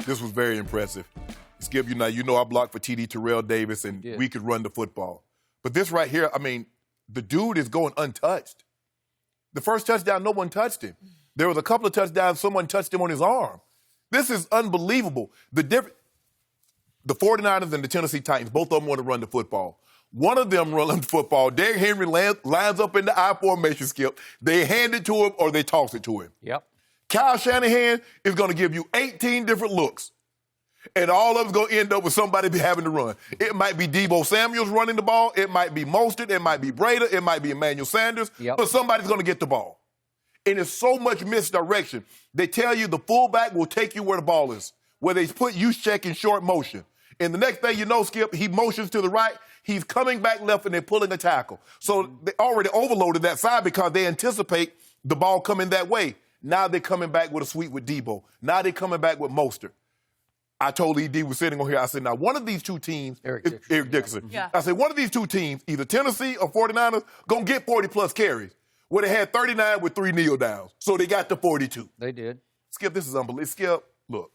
This was very impressive. Skip, you know I blocked for TD Terrell Davis, and we could run the football. But this right here, I mean, the dude is going untouched. The first touchdown, no one touched him. There was a couple of touchdowns, someone touched him on his arm. This is unbelievable. The 49ers and the Tennessee Titans, both of them want to run the football. One of them running the football, Derrick Henry lines up in the I formation, Skip. They hand it to him or they toss it to him. Yep. Kyle Shanahan is going to give you 18 different looks. And all of them's going to end up with somebody having to run. It might be Deebo Samuels running the ball. It might be Mostert. It might be Breda. It might be Emmanuel Sanders. Yep. But somebody's going to get the ball. And it's so much misdirection. They tell you the fullback will take you where the ball is, where they put Juszczyk in short motion. And the next thing you know, Skip, he motions to the right. He's coming back left, and they're pulling a tackle. So they already overloaded that side because they anticipate the ball coming that way. Now they're coming back with a sweep with Deebo. Now they're coming back with Mostert. I told ED was sitting on here. I said, now one of these two teams, Eric Dickerson. Yeah. I said, one of these two teams, either Tennessee or 49ers, going to get 40-plus carries. Where they had 39 with 3 kneel downs. So they got to 42. They did. Skip, this is unbelievable. Skip, look,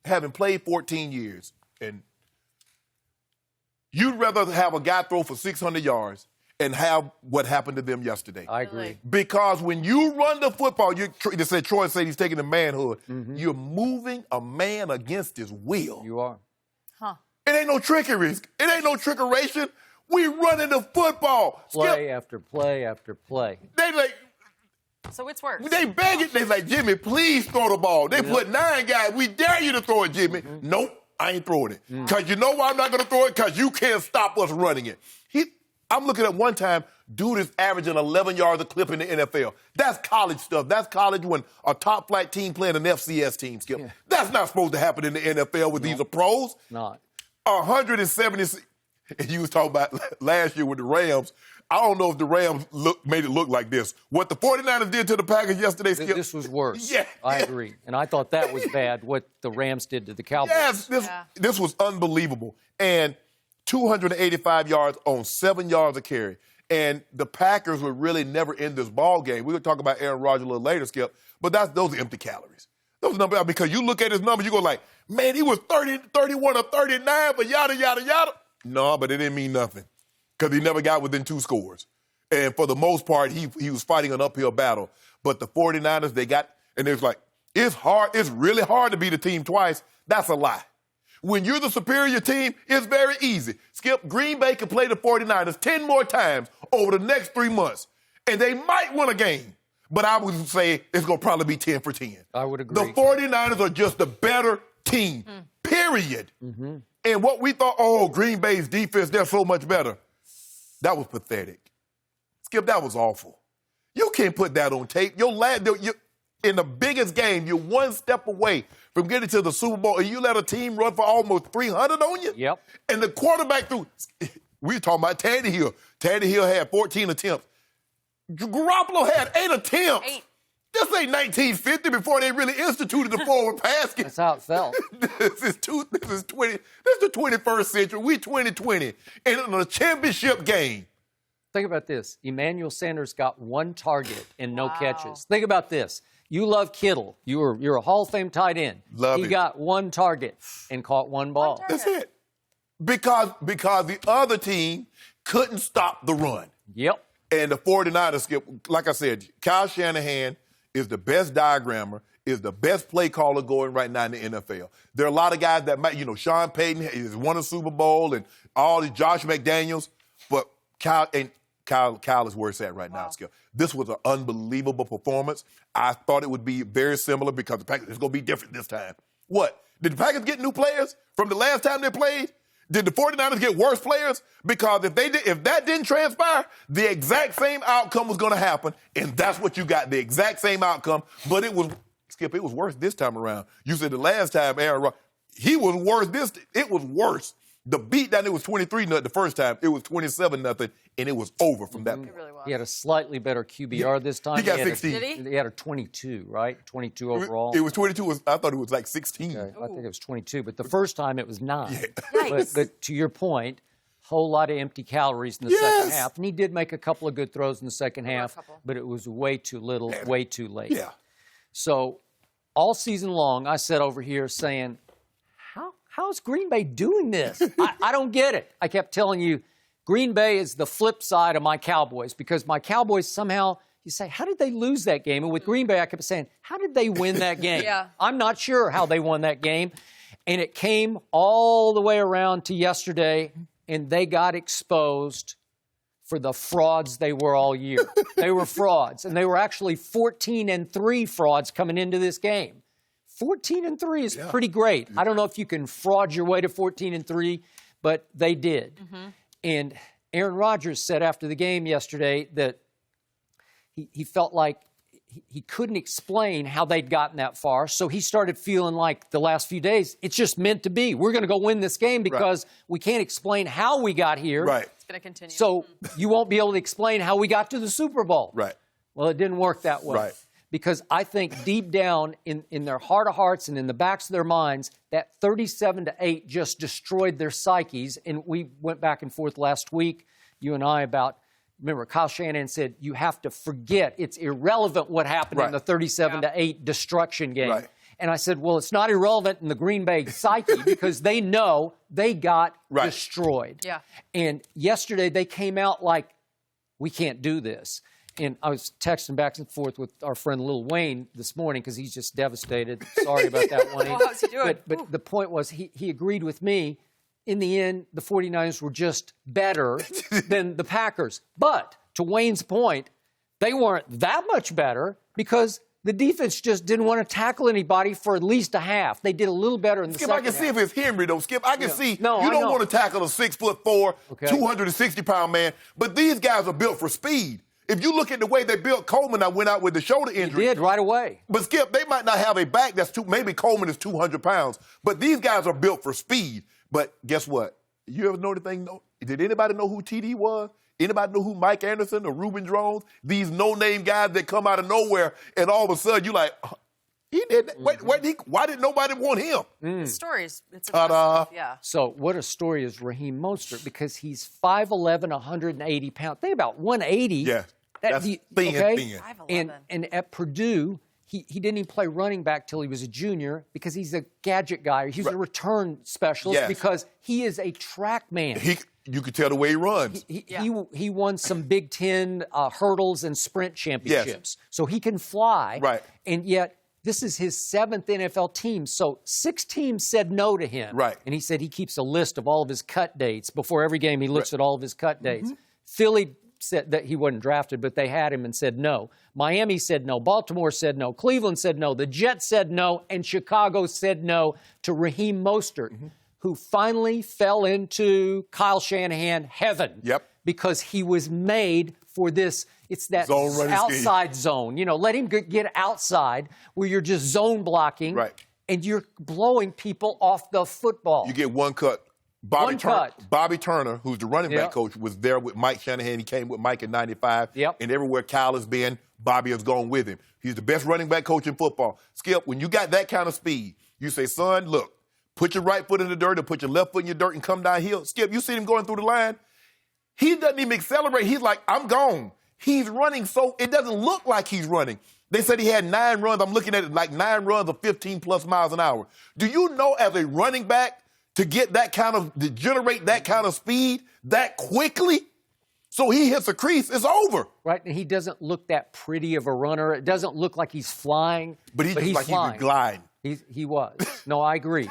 having played 14 years, and you'd rather have a guy throw for 600 yards and have what happened to them yesterday. I agree. Because when you run the football, Troy said he's taking the manhood. Mm-hmm. You're moving a man against his will. You are. Huh. It ain't no trickery. It ain't no trickeration. We running the football. Play after play after play. They like. So it's worse. They beg it. They like, Jimmy, please throw the ball. They put 9 guys. We dare you to throw it, Jimmy. Mm-hmm. Nope, I ain't throwing it. Because you know why I'm not going to throw it? Because you can't stop us running it. I'm looking at one time, dude is averaging 11 yards a clip in the NFL. That's college stuff. That's college when a top-flight team playing an FCS team, Skip. Yeah. That's not supposed to happen in the NFL with these are pros. Not. 176. And you was talking about last year with the Rams. I don't know if the Rams made it look like this. What the 49ers did to the Packers yesterday, Skip. This was worse. Yeah. I agree. And I thought that was bad, what the Rams did to the Cowboys. Yes, this was unbelievable. And 285 yards on 7 yards a carry. And the Packers would really never end this ball game. We're going to talk about Aaron Rodgers a little later, Skip. But those are empty calories. Those numbers, because you look at his numbers, you go like, man, he was 30, 31 or 39, but yada, yada, yada. No, but it didn't mean nothing because he never got within 2 scores. And for the most part, he was fighting an uphill battle. But the 49ers, and it's like, it's hard. It's really hard to beat a team twice. That's a lie. When you're the superior team, it's very easy. Skip, Green Bay can play the 49ers 10 more times over the next 3 months, and they might win a game. But I would say it's going to probably be 10 for 10. I would agree. The 49ers are just a better team, period. Mm-hmm. And what we thought, Green Bay's defense, they're so much better. That was pathetic. Skip, that was awful. You can't put that on tape. In the biggest game, you're one step away from getting to the Super Bowl, and you let a team run for almost 300 on you? Yep. And the quarterback we were talking about Tannehill. Tannehill had 14 attempts. Garoppolo had 8 attempts. 8. This ain't 1950 before they really instituted the forward pass game. That's how it felt. This is the 21st century. We 2020. And in a championship game. Think about this. Emmanuel Sanders got 1 target and no catches. Think about this. You love Kittle. You're a Hall of Fame tight end. He got 1 target and caught 1 ball. That's it. Because the other team couldn't stop the run. Yep. And the 49ers, Skip, like I said, Kyle Shanahan is the best diagrammer, is the best play caller going right now in the NFL. There are a lot of guys that might, Sean Payton has won a Super Bowl and all these Josh McDaniels, but Kyle is where it's at right now, Skip. This was an unbelievable performance. I thought it would be very similar because the Packers is going to be different this time. What? Did the Packers get new players from the last time they played? Did the 49ers get worse players? Because if that didn't transpire, the exact same outcome was going to happen, and that's what you got, the exact same outcome. But it was worse this time around. You said the last time, Aaron Rodgers, he was worse. It was worse. The beatdown, it was 23-0 the first time. It was 27-0, and it was over from that point. It really was. He had a slightly better QBR this time. He got 16. Did He had a 22, right? 22 overall. It was 22. I thought it was like 16. Okay. I think it was 22. But the first time it was 9. Yeah. But to your point, whole lot of empty calories in the second half. And he did make a couple of good throws in the second half, but it was way too little, way too late. Yeah. So all season long, I sat over here saying, how's Green Bay doing this? I don't get it. I kept telling you, Green Bay is the flip side of my Cowboys because my Cowboys somehow, you say, how did they lose that game? And with Green Bay, I kept saying, how did they win that game? Yeah. I'm not sure how they won that game. And it came all the way around to yesterday, and they got exposed for the frauds they were all year. They were frauds, and they were actually 14-3 frauds coming into this game. 14-3 is pretty great. I don't know if you can fraud your way to 14-3, but they did. And Aaron Rodgers said after the game yesterday that he felt like he couldn't explain how they'd gotten that far, so he started feeling like the last few days, it's just meant to be. We're going to go win this game because we can't explain how we got here. Right. It's going to continue. So you won't be able to explain how we got to the Super Bowl. Right. Well, it didn't work that way. Right. Because I think deep down in their heart of hearts and in the backs of their minds, that 37-8 just destroyed their psyches. And we went back and forth last week, you and I, about, remember, Kyle Shanahan said, you have to forget. It's irrelevant what happened in the 37-8 destruction game. Right. And I said, well, it's not irrelevant in the Green Bay psyche because they know they got destroyed. Yeah. And yesterday they came out like, we can't do this. And I was texting back and forth with our friend Lil Wayne this morning because he's just devastated. Sorry about that, Wayne. Well, how's he doing? But the point was he agreed with me. In the end, the 49ers were just better than the Packers. But to Wayne's point, they weren't that much better because the defense just didn't want to tackle anybody for at least a half. They did a little better in the Skip, second I can half. see if it's Henry, though. Skip, I can see you I don't know. want to tackle a 6'4", 260-pound man, but these guys are built for speed. If you look at the way they built Coleman, I went out with the shoulder injury. He did right away. But Skip, they might not have a back that's maybe Coleman is 200 pounds, but these guys are built for speed. But guess what? You ever know anything? Did anybody know who TD was? Anybody know who Mike Anderson or Reuben Drones? These no-name guys that come out of nowhere, and all of a sudden you're like, he did. Why did nobody want him? The stories, it's Ta-da. impressive. Yeah. So what a story is Raheem Mostert because he's 5'11", 180 pounds. Think about 180. Yeah, that's thin. Thin. And at Purdue, he didn't even play running back till he was a junior because he's a gadget guy. He's a return specialist because he is a track man. You could tell the way he runs. He won some Big Ten hurdles and sprint championships. So he can fly. Right. And yet this is his 7th NFL team. So 6 teams said no to him. Right. And he said he keeps a list of all of his cut dates. Before every game, he looks at all of his cut dates. Philly said that he wasn't drafted, but they had him and said no. Miami said no. Baltimore said no. Cleveland said no. The Jets said no. And Chicago said no to Raheem Mostert, who finally fell into Kyle Shanahan heaven. Yep. Because he was made for this. It's that outside zone. You know, let him get outside where you're just zone blocking. Right. And you're blowing people off the football. You get one cut. Bobby Turner, who's the running back coach, was there with Mike Shanahan. He came with Mike in 95. Yep. And everywhere Kyle has been, Bobby has gone with him. He's the best running back coach in football. Skip, when you got that kind of speed, you say, son, look, put your right foot in the dirt and put your left foot in your dirt and come downhill. Skip, you see him going through the line? He doesn't even accelerate. He's like, I'm gone. He's running so it doesn't look like he's running. They said he had 9 runs. I'm looking at it like 9 runs of 15-plus miles an hour. Do you know as a running back, to generate that kind of speed that quickly, so he hits a crease, it's over. Right, and he doesn't look that pretty of a runner. It doesn't look like he's flying, but he's like flying. He was gliding. He was. No, I agree.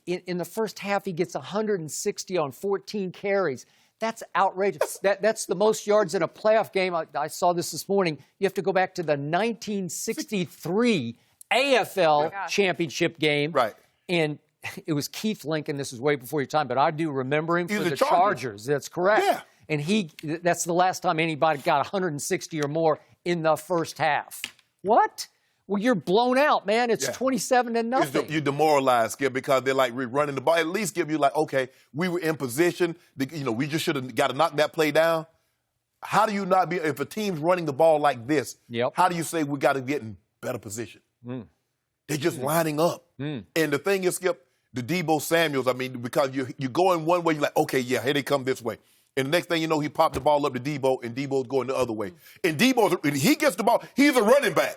In the first half, he gets 160 on 14 carries. That's outrageous. That's the most yards in a playoff game. I saw this morning. You have to go back to the 1963 AFL championship game. Right. And it was Keith Lincoln. This is way before your time, but I do remember him for the Chargers. That's correct. Yeah. And that's the last time anybody got 160 or more in the first half. What? Well, you're blown out, man. It's 27-0. You're demoralized, Skip, because they're like running the ball. At least give you like, okay, we were in position. We just should have got to knock that play down. How do you not be, if a team's running the ball like this, how do you say we got to get in better position? They're just lining up. And the thing is, Skip, the Deebo Samuels, I mean, because you're going one way, you're like, okay, yeah, here they come this way. And the next thing you know, he popped the ball up to Deebo, and Deebo's going the other way. And Deebo, he gets the ball, he's a running back.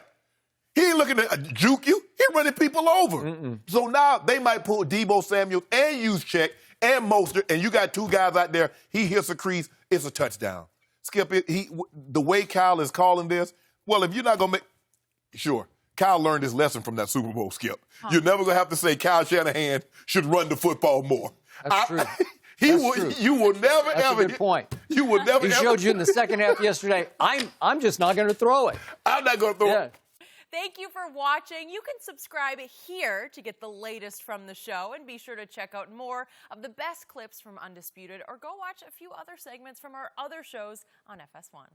He ain't looking to juke you. He running people over. So now they might pull Debo Samuel and Juszczyk and Mostert, and you got two guys out there. He hits a crease. It's a touchdown. Skip it. The way Kyle is calling this, well, if you're not going to make – sure. Kyle learned his lesson from that Super Bowl, Skip. You're never going to have to say Kyle Shanahan should run the football more. That's true. True. You will never, That's ever. a good point. You will never, He ever. showed you in the second half yesterday, I'm just not going to throw it. I'm not going to throw it. Thank you for watching. You can subscribe here to get the latest from the show, and be sure to check out more of the best clips from Undisputed, or go watch a few other segments from our other shows on FS1.